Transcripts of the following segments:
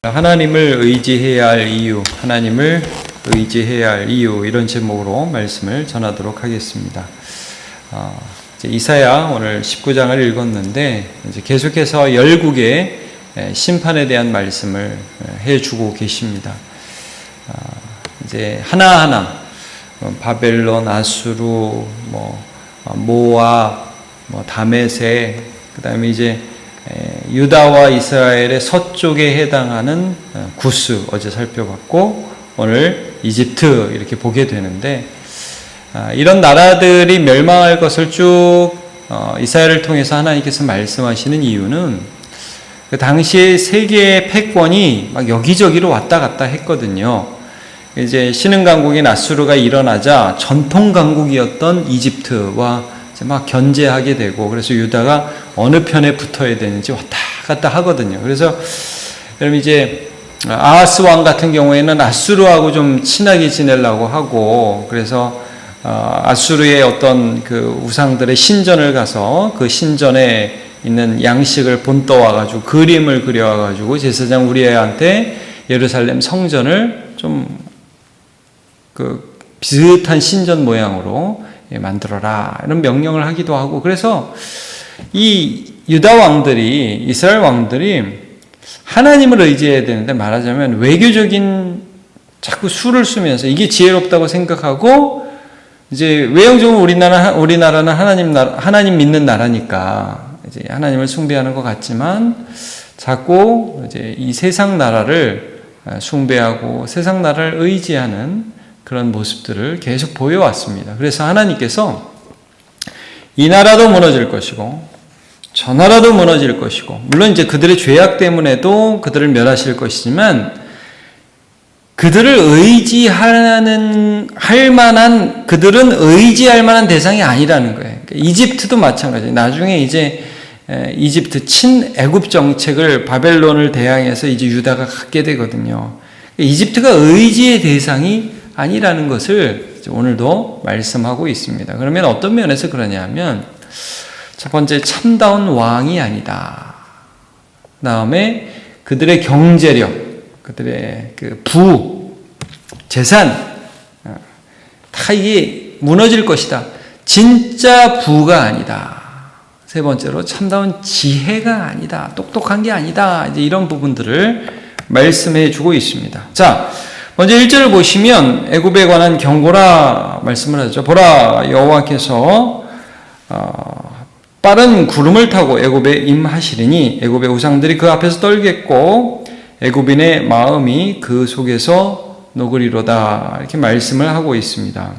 하나님을 의지해야 할 이유, 하나님을 의지해야 할 이유, 이런 제목으로 말씀을 전하도록 하겠습니다. 이제 이사야 오늘 19장을 읽었는데 이제 계속해서 열국의 심판에 대한 말씀을 해주고 계십니다. 이제 하나하나 바벨론, 아수르, 모압, 다메섹, 그다음에 이제 유다와 이스라엘의 서쪽에 해당하는 구스 어제 살펴봤고 오늘 이집트 이렇게 보게 되는데 이런 나라들이 멸망할 것을 쭉 이사야를 통해서 하나님께서 말씀하시는 이유는 그 당시에 세계의 패권이 막 여기저기로 왔다 갔다 했거든요. 이제 신흥 강국인 아수르가 일어나자 전통 강국이었던 이집트와 막 견제하게 되고, 그래서 유다가 어느 편에 붙어야 되는지 왔다 갔다 하거든요. 그래서 여러분 이제 아하스 왕 같은 경우에는 아수르하고 좀 친하게 지내려고 하고, 그래서 아수르의 어떤 그 우상들의 신전을 가서 그 신전에 있는 양식을 본떠와 가지고 그림을 그려와 가지고 제사장 우리아한테 예루살렘 성전을 좀 그 비슷한 신전 모양으로 만들어라 이런 명령을 하기도 하고, 그래서 이 유다 왕들이, 이스라엘 왕들이 하나님을 의지해야 되는데, 말하자면 외교적인 자꾸 수를 쓰면서 이게 지혜롭다고 생각하고, 이제 외형적으로 우리나라는 하나님 믿는 나라니까 이제 하나님을 숭배하는 것 같지만 자꾸 이제 이 세상 나라를 숭배하고 세상 나라를 의지하는 그런 모습들을 계속 보여왔습니다. 그래서 하나님께서 이 나라도 무너질 것이고 저 나라도 무너질 것이고, 물론 이제 그들의 죄악 때문에도 그들을 멸하실 것이지만 그들을 그들은 의지할 만한 대상이 아니라는 거예요. 그러니까 이집트도 마찬가지예요. 나중에 이제 이집트 친애굽 정책을 바벨론을 대항해서 이제 유다가 갖게 되거든요. 이집트가 의지의 대상이 아니라는 것을 오늘도 말씀하고 있습니다. 그러면 어떤 면에서 그러냐면, 첫 번째, 참다운 왕이 아니다. 그 다음에 그들의 경제력, 그들의 그 재산, 다 이게 무너질 것이다. 진짜 부가 아니다. 세 번째로, 참다운 지혜가 아니다. 똑똑한 게 아니다. 이제 이런 부분들을 말씀해 주고 있습니다. 자, 먼저 1절을 보시면 애굽에 관한 경고라 말씀을 하죠. 보라, 여호와께서 빠른 구름을 타고 애굽에 임하시리니 애굽의 우상들이 그 앞에서 떨겠고 애굽인의 마음이 그 속에서 녹으리로다. 이렇게 말씀을 하고 있습니다.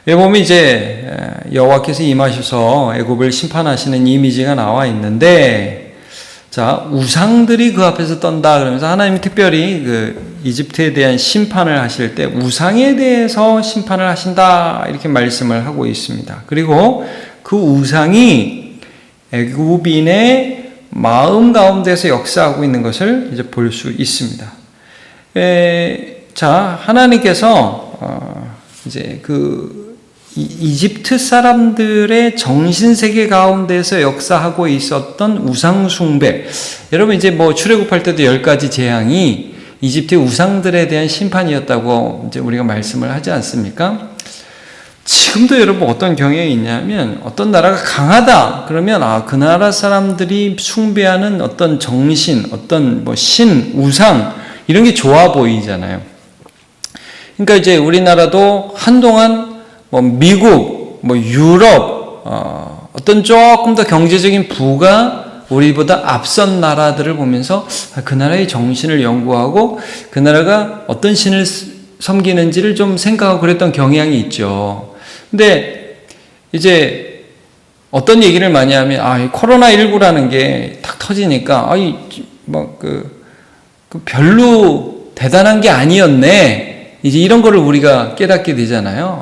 여기 보면 이제 여호와께서 임하셔서 애굽을 심판하시는 이미지가 나와 있는데, 자, 우상들이 그 앞에서 떤다 그러면서 하나님이 특별히 그 이집트에 대한 심판을 하실 때 우상에 대해서 심판을 하신다 이렇게 말씀을 하고 있습니다. 그리고 그 우상이 애굽인의 마음 가운데서 역사하고 있는 것을 이제 볼 수 있습니다. 자, 하나님께서 이제 그 이집트 사람들의 정신세계 가운데서 역사하고 있었던 우상숭배. 여러분 이제 출애굽할 때도 10가지 재앙이 이집트의 우상들에 대한 심판이었다고 이제 우리가 말씀을 하지 않습니까? 지금도 여러분 어떤 경향이 있냐면, 어떤 나라가 강하다 그러면 그 나라 사람들이 숭배하는 어떤 정신, 어떤 신, 우상 이런 게 좋아 보이잖아요. 그러니까 이제 우리나라도 한동안 미국, 유럽, 어떤 조금 더 경제적인 부가 우리보다 앞선 나라들을 보면서 그 나라의 정신을 연구하고 그 나라가 어떤 신을 섬기는지를 좀 생각하고 그랬던 경향이 있죠. 근데 이제 어떤 얘기를 많이 하면, 코로나19라는 게 탁 터지니까, 별로 대단한 게 아니었네. 이제 이런 거를 우리가 깨닫게 되잖아요.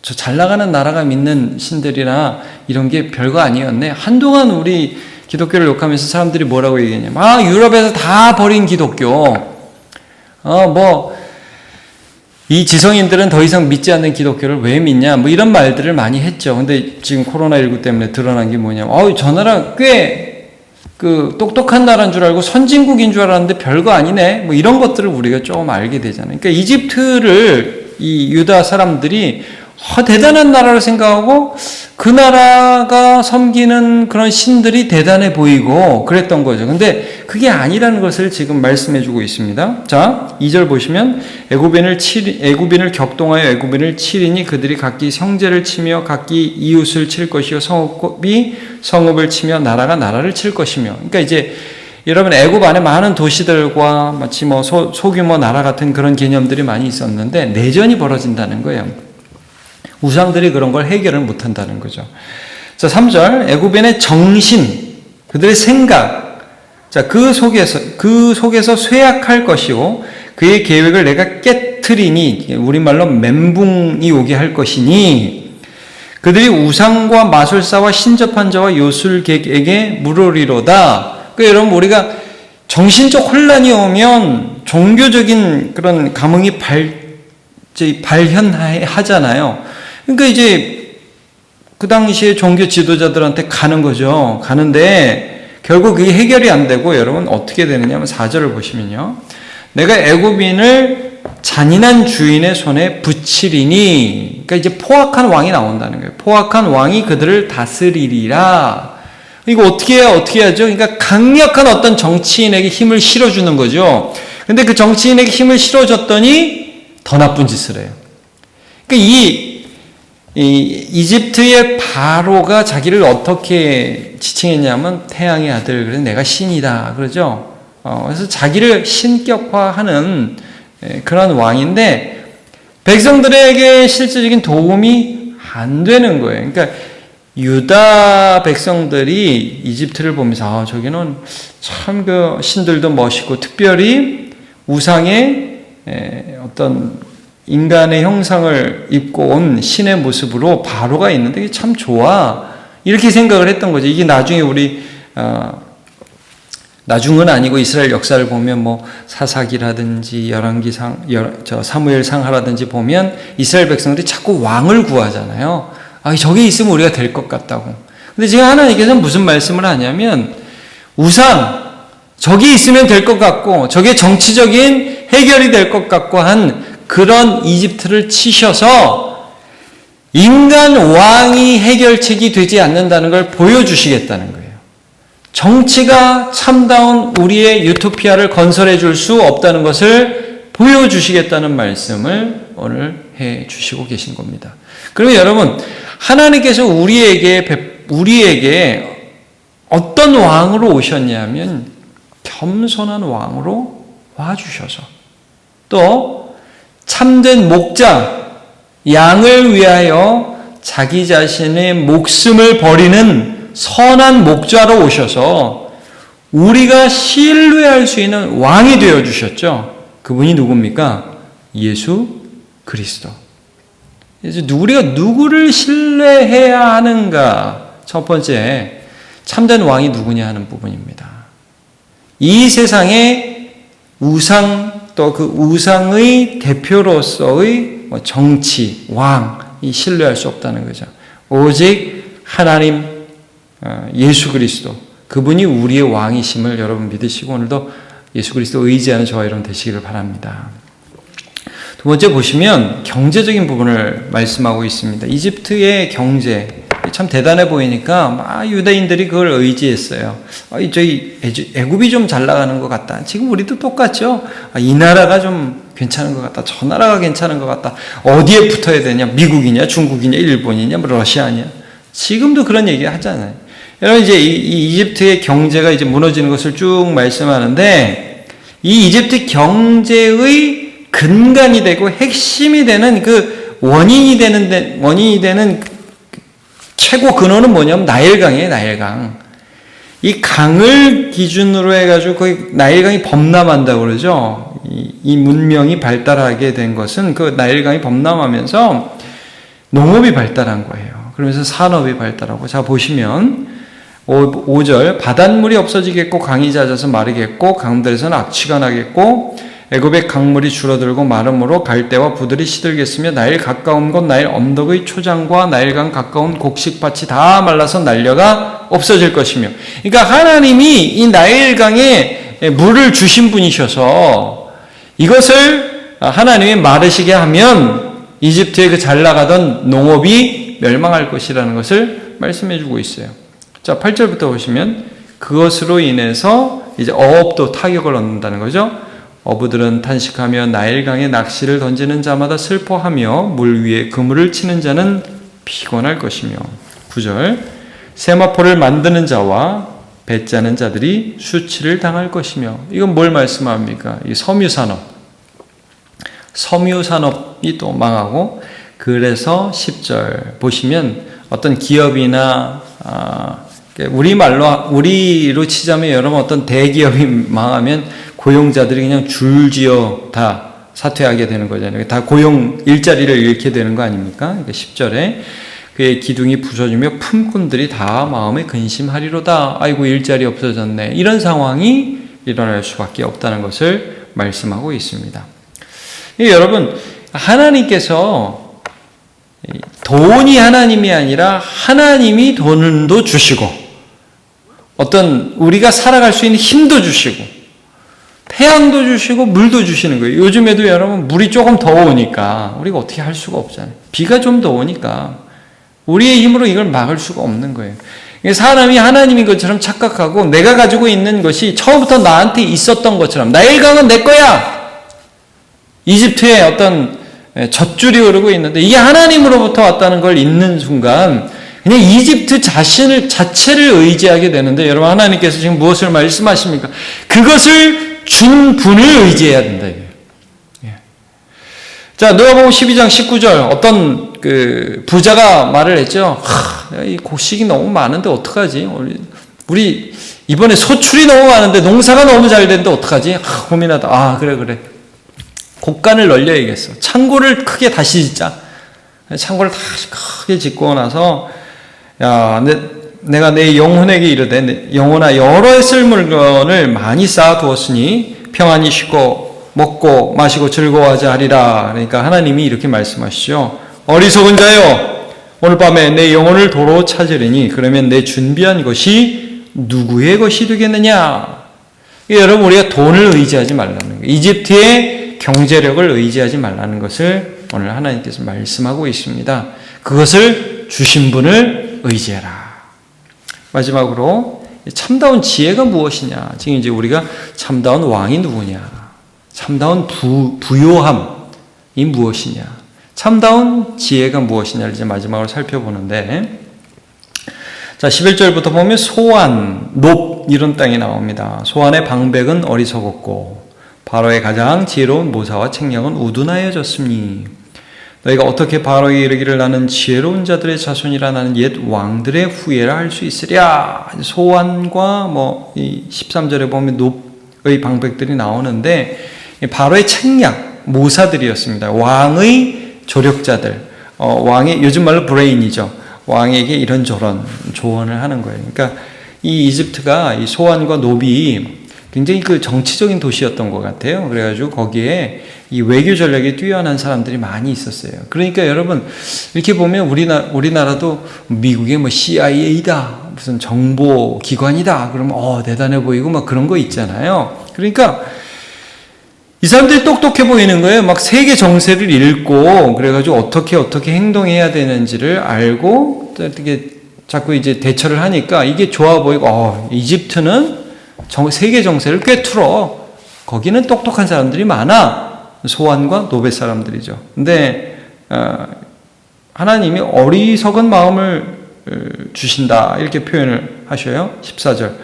저 잘 나가는 나라가 믿는 신들이나 이런 게 별거 아니었네. 한동안 우리 기독교를 욕하면서 사람들이 뭐라고 얘기했냐면, 유럽에서 다 버린 기독교. 이 지성인들은 더 이상 믿지 않는 기독교를 왜 믿냐. 이런 말들을 많이 했죠. 근데 지금 코로나19 때문에 드러난 게 뭐냐면, 저 나라 꽤 그 똑똑한 나라인 줄 알고 선진국인 줄 알았는데 별거 아니네. 뭐 이런 것들을 우리가 좀 알게 되잖아요. 그러니까 이집트를 이 유다 사람들이 대단한 나라를 생각하고 그 나라가 섬기는 그런 신들이 대단해 보이고 그랬던 거죠. 근데 그게 아니라는 것을 지금 말씀해 주고 있습니다. 자, 2절 보시면 애굽인을 격동하여 애굽인을 치리니 그들이 각기 형제를 치며 각기 이웃을 칠 것이요 성읍이 성읍을 치며 나라가 나라를 칠 것이며. 그러니까 이제 여러분 애굽 안에 많은 도시들과 마치 뭐 소규모 나라 같은 그런 개념들이 많이 있었는데 내전이 벌어진다는 거예요. 우상들이 그런 걸 해결을 못한다는 거죠. 자, 3절 애굽인의 정신, 그들의 생각, 자, 그 속에서 쇠약할 것이고 그의 계획을 내가 깨트리니, 우리말로 멘붕이 오게 할 것이니 그들이 우상과 마술사와 신접한 자와 요술객에게 물으리로다. 그러니까 여러분 우리가 정신적 혼란이 오면 종교적인 그런 감흥이 발현하잖아요. 그러니까 이제 그 당시에 종교 지도자들한테 가는 거죠. 가는데 결국 그게 해결이 안 되고 여러분 어떻게 되느냐면 4절을 보시면요. 내가 애굽인을 잔인한 주인의 손에 붙이리니, 그러니까 이제 포악한 왕이 나온다는 거예요. 포악한 왕이 그들을 다스리리라. 이거 어떻게 하죠? 그러니까 강력한 어떤 정치인에게 힘을 실어주는 거죠. 근데 그 정치인에게 힘을 실어줬더니 더 나쁜 짓을 해요. 그러니까 이 이집트의 바로가 자기를 어떻게 지칭했냐면 태양의 아들, 그래서 내가 신이다 그러죠. 그래서 자기를 신격화하는 그런 왕인데 백성들에게 실질적인 도움이 안 되는 거예요. 그러니까 유다 백성들이 이집트를 보면서 저기는 참 그 신들도 멋있고 특별히 우상의 어떤 인간의 형상을 입고 온 신의 모습으로 바로가 있는데 이게 참 좋아. 이렇게 생각을 했던 거죠. 이게 나중에 나중은 아니고 이스라엘 역사를 보면 뭐 사사기라든지 열왕기상, 사무엘상하라든지 보면 이스라엘 백성들이 자꾸 왕을 구하잖아요. 저게 있으면 우리가 될 것 같다고. 근데 지금 하나님께서는 무슨 말씀을 하냐면 우상, 저게 있으면 될 것 같고 저게 정치적인 해결이 될 것 같고 한 그런 이집트를 치셔서 인간 왕이 해결책이 되지 않는다는 걸 보여주시겠다는 거예요. 정치가 참다운 우리의 유토피아를 건설해 줄 수 없다는 것을 보여주시겠다는 말씀을 오늘 해 주시고 계신 겁니다. 그러면 여러분, 하나님께서 우리에게 어떤 왕으로 오셨냐면 겸손한 왕으로 와주셔서 또 참된 목자, 양을 위하여 자기 자신의 목숨을 버리는 선한 목자로 오셔서 우리가 신뢰할 수 있는 왕이 되어주셨죠. 그분이 누굽니까? 예수 그리스도. 이제 우리가 누구를 신뢰해야 하는가? 첫 번째, 참된 왕이 누구냐 하는 부분입니다. 이 세상에 우상, 또 그 우상의 대표로서의 정치, 왕이 신뢰할 수 없다는 거죠. 오직 하나님, 예수 그리스도, 그분이 우리의 왕이심을 여러분 믿으시고 오늘도 예수 그리스도 의지하는 저와 여러분 되시기를 바랍니다. 두 번째 보시면 경제적인 부분을 말씀하고 있습니다. 이집트의 경제 참 대단해 보이니까 유대인들이 그걸 의지했어요. 저희 애굽이 좀 잘 나가는 것 같다. 지금 우리도 똑같죠. 이 나라가 좀 괜찮은 것 같다. 저 나라가 괜찮은 것 같다. 어디에 붙어야 되냐? 미국이냐, 중국이냐, 일본이냐, 러시아냐? 지금도 그런 얘기 하잖아요. 여러분 이제 이 이집트의 경제가 이제 무너지는 것을 쭉 말씀하는데 이 이집트 경제의 근간이 되고 핵심이 되는 그 원인이 되는 최고 근원은 뭐냐면 나일강이에요, 나일강. 이 강을 기준으로 해가지고 거의 나일강이 범람한다고 그러죠. 이 문명이 발달하게 된 것은 그 나일강이 범람하면서 농업이 발달한 거예요. 그러면서 산업이 발달하고. 자, 보시면 5절 바닷물이 없어지겠고 강이 잦아서 마르겠고 강들에서는 악취가 나겠고 애굽의 강물이 줄어들고 마름으로 갈대와 부들이 시들겠으며 나일 가까운 곳 나일 언덕의 초장과 나일강 가까운 곡식밭이 다 말라서 난려가 없어질 것이며. 그러니까 하나님이 이 나일강에 물을 주신 분이셔서 이것을 하나님이 마르시게 하면 이집트의 그 잘 나가던 농업이 멸망할 것이라는 것을 말씀해 주고 있어요. 자, 8절부터 보시면 그것으로 인해서 이제 어업도 타격을 얻는다는 거죠. 어부들은 탄식하며 나일강에 낚시를 던지는 자마다 슬퍼하며 물 위에 그물을 치는 자는 피곤할 것이며. 9절 세마포를 만드는 자와 배 짜는 자들이 수치를 당할 것이며. 이건 뭘 말씀합니까? 이 섬유산업이 또 망하고. 그래서 10절 보시면 어떤 기업이나 우리로 치자면 여러분 어떤 대기업이 망하면 고용자들이 그냥 줄지어 다 사퇴하게 되는 거잖아요. 다 고용 일자리를 잃게 되는 거 아닙니까? 그러니까 10절에 그의 기둥이 부서지며 품꾼들이 다 마음에 근심하리로다. 아이고 일자리 없어졌네. 이런 상황이 일어날 수밖에 없다는 것을 말씀하고 있습니다. 여러분, 하나님께서 돈이 하나님이 아니라 하나님이 돈도 주시고 어떤 우리가 살아갈 수 있는 힘도 주시고 태양도 주시고 물도 주시는 거예요. 요즘에도 여러분 물이 조금 더 오니까 우리가 어떻게 할 수가 없잖아요. 비가 좀 더 오니까 우리의 힘으로 이걸 막을 수가 없는 거예요. 사람이 하나님인 것처럼 착각하고 내가 가지고 있는 것이 처음부터 나한테 있었던 것처럼 나일강은 내 거야. 이집트에 어떤 젖줄이 흐르고 있는데 이게 하나님으로부터 왔다는 걸 잊는 순간 그냥 이집트 자체를 의지하게 되는데 여러분 하나님께서 지금 무엇을 말씀하십니까? 그것을 준 분을 의지해야 된다. 예. 자, 누가복음 12장 19절 어떤 그 부자가 말을 했죠. 이 곡식이 너무 많은데 어떡하지? 우리 이번에 소출이 너무 많은데 농사가 너무 잘 되는데 어떡하지? 고민하다. 그래. 곡간을 널려야겠어. 창고를 크게 다시 짓자. 창고를 다시 크게 짓고 나서 야, 내가 내 영혼에게 이르되 영혼아 여러 쓸 물건을 많이 쌓아두었으니 평안히 쉬고 먹고 마시고 즐거워하자 하리라. 그러니까 하나님이 이렇게 말씀하시죠. 어리석은 자여 오늘 밤에 내 영혼을 도로 찾으리니 그러면 내 준비한 것이 누구의 것이 되겠느냐. 여러분 우리가 돈을 의지하지 말라는 거예요. 이집트의 경제력을 의지하지 말라는 것을 오늘 하나님께서 말씀하고 있습니다. 그것을 주신 분을 의지해라. 마지막으로 참다운 지혜가 무엇이냐. 지금 이제 우리가 참다운 왕이 누구냐. 참다운 부요함이 무엇이냐. 참다운 지혜가 무엇이냐를 이제 마지막으로 살펴보는데 자 11절부터 보면 소안, 높 이런 땅이 나옵니다. 소안의 방백은 어리석었고 바로의 가장 지혜로운 모사와 책령은 우둔하여졌으니 너희가 어떻게 바로에 이르기를 나는 지혜로운 자들의 자손이라 나는 옛 왕들의 후예라 할 수 있으랴. 소안과 이 13절에 보면 높의 방백들이 나오는데 바로의 책략, 모사들이었습니다. 왕의 조력자들, 왕의 요즘 말로 브레인이죠. 왕에게 이런저런 조언을 하는 거예요. 그러니까 이 이집트가 이 소안과 노비 굉장히 그 정치적인 도시였던 것 같아요. 그래가지고 거기에 이 외교 전략이 뛰어난 사람들이 많이 있었어요. 그러니까 여러분 이렇게 보면 우리나라도 미국의 CIA다 무슨 정보 기관이다 그러면 대단해 보이고 막 그런 거 있잖아요. 그러니까 이 사람들이 똑똑해 보이는 거예요. 막 세계 정세를 읽고 그래가지고 어떻게 행동해야 되는지를 알고 어떻게 자꾸 이제 대처를 하니까 이게 좋아 보이고 이집트는 세계 정세를 꿰뚫어. 거기는 똑똑한 사람들이 많아. 소안과 노베 사람들이죠. 근데 하나님이 어리석은 마음을 주신다 이렇게 표현을 하셔요. 14절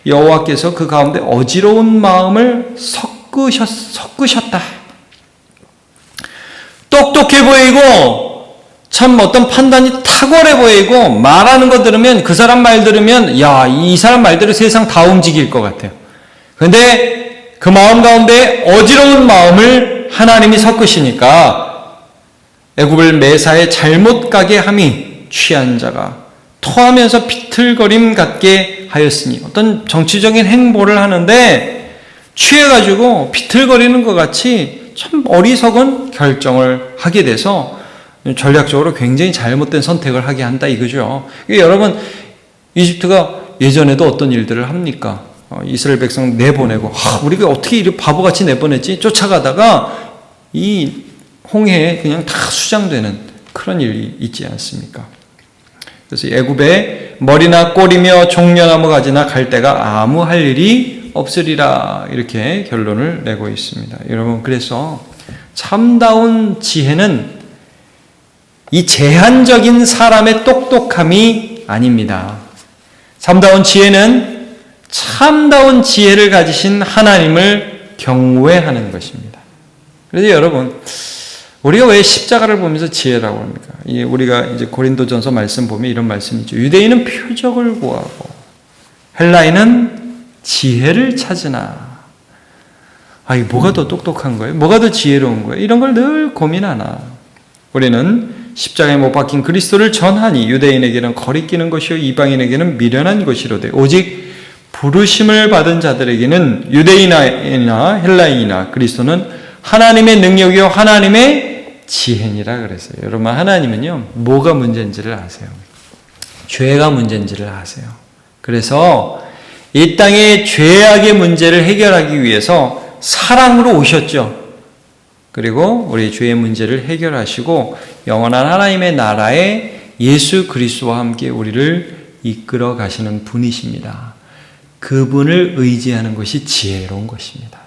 여호와께서 그 가운데 어지러운 마음을 섞으셨다. 똑똑해 보이고 참 어떤 판단이 탁월해 보이고 말하는 거 들으면 그 사람 말 들으면 이 사람 말대로 세상 다 움직일 것 같아요. 그런데 그 마음 가운데 어지러운 마음을 하나님이 섞으시니까 애굽을 매사에 잘못 가게 함이 취한 자가 토하면서 비틀거림 같게 하였으니 어떤 정치적인 행보를 하는데 취해가지고 비틀거리는 것 같이 참 어리석은 결정을 하게 돼서 전략적으로 굉장히 잘못된 선택을 하게 한다 이거죠. 여러분, 이집트가 예전에도 어떤 일들을 합니까? 이스라엘 백성 내보내고 우리가 어떻게 이렇게 바보같이 내보냈지? 쫓아가다가 이 홍해에 그냥 다 수장되는 그런 일이 있지 않습니까? 그래서 애굽에 머리나 꼬리며 종려나무 가지나 갈대가 아무 할 일이 없으리라 이렇게 결론을 내고 있습니다. 여러분, 그래서 참다운 지혜는 이 제한적인 사람의 똑똑함이 아닙니다. 참다운 지혜는 참다운 지혜를 가지신 하나님을 경외하는 것입니다. 그래서 여러분, 우리가 왜 십자가를 보면서 지혜라고 합니까? 우리가 이제 고린도전서 말씀 보면 이런 말씀이죠. 유대인은 표적을 구하고 헬라인은 지혜를 찾으나. 이게 뭐가 더 똑똑한 거예요? 뭐가 더 지혜로운 거예요? 이런 걸 늘 고민하나. 우리는 십자가에 못 박힌 그리스도를 전하니 유대인에게는 거리끼는 것이요 이방인에게는 미련한 것이로되 오직 부르심을 받은 자들에게는 유대인이나 헬라인이나 그리스도는 하나님의 능력이요 하나님의 지혜니라 그랬어요. 여러분, 하나님은요 뭐가 문제인지를 아세요. 죄가 문제인지를 아세요. 그래서 이 땅의 죄악의 문제를 해결하기 위해서 사랑으로 오셨죠. 그리고 우리 죄의 문제를 해결하시고 영원한 하나님의 나라에 예수 그리스도와 함께 우리를 이끌어 가시는 분이십니다. 그분을 의지하는 것이 지혜로운 것입니다.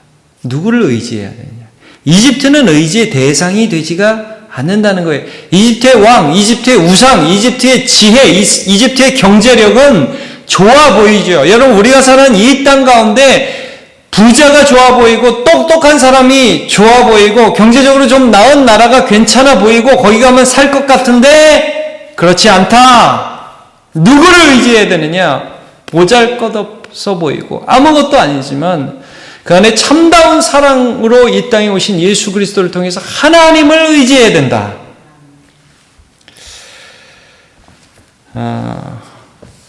누구를 의지해야 되느냐? 이집트는 의지의 대상이 되지가 않는다는 거예요. 이집트의 왕, 이집트의 우상, 이집트의 지혜, 이집트의 경제력은 좋아 보이죠. 여러분, 우리가 사는 이 땅 가운데 부자가 좋아 보이고 똑똑한 사람이 좋아 보이고 경제적으로 좀 나은 나라가 괜찮아 보이고 거기 가면 살 것 같은데 그렇지 않다. 누구를 의지해야 되느냐? 보잘것없어 보이고 아무것도 아니지만 그 안에 참다운 사랑으로 이 땅에 오신 예수 그리스도를 통해서 하나님을 의지해야 된다.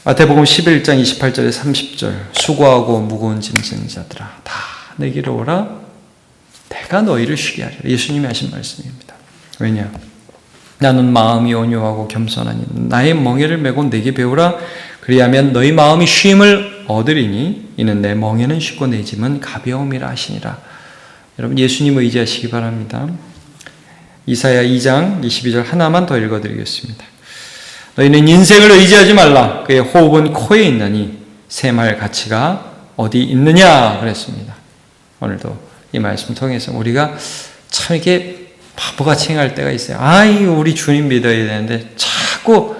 마태복음 11장 28절에 30절 수고하고 무거운 짐 지는 자들아 다 내게로 오라 내가 너희를 쉬게 하리라. 예수님이 하신 말씀입니다. 왜냐? 나는 마음이 온유하고 겸손하니 나의 멍에를 메고 내게 배우라. 그리하면 너희 마음이 쉼을 얻으리니 이는 내 멍에는 쉽고 내 짐은 가벼움이라 하시니라. 여러분, 예수님 의지하시기 바랍니다. 이사야 2장 22절 하나만 더 읽어드리겠습니다. 너희는 인생을 의지하지 말라. 그의 호흡은 코에 있나니 샘할 가치가 어디 있느냐 그랬습니다. 오늘도 이 말씀 통해서 우리가 참 이렇게 바보같이 행할 때가 있어요. 우리 주님 믿어야 되는데 자꾸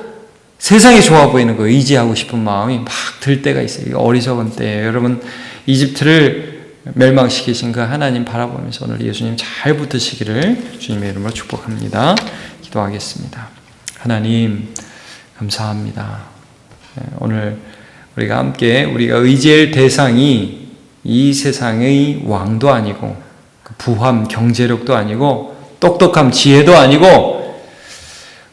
세상이 좋아 보이는 거 의지하고 싶은 마음이 막 들 때가 있어요. 이거 어리석은 때예요. 여러분, 이집트를 멸망시키신 그 하나님 바라보면서 오늘 예수님 잘 붙으시기를 주님의 이름으로 축복합니다. 기도하겠습니다. 하나님 감사합니다. 오늘 우리가 함께 우리가 의지할 대상이 이 세상의 왕도 아니고 부함 경제력도 아니고 똑똑함 지혜도 아니고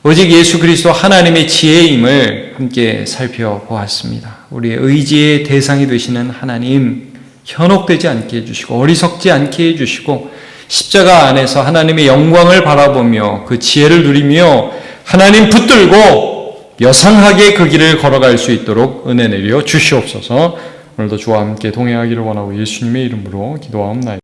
오직 예수 그리스도 하나님의 지혜임을 함께 살펴보았습니다. 우리의 의지의 대상이 되시는 하나님 현혹되지 않게 해주시고 어리석지 않게 해주시고 십자가 안에서 하나님의 영광을 바라보며 그 지혜를 누리며 하나님 붙들고 여성하게 그 길을 걸어갈 수 있도록 은혜 내려 주시옵소서. 오늘도 주와 함께 동행하기를 원하고 예수님의 이름으로 기도하옵나이다.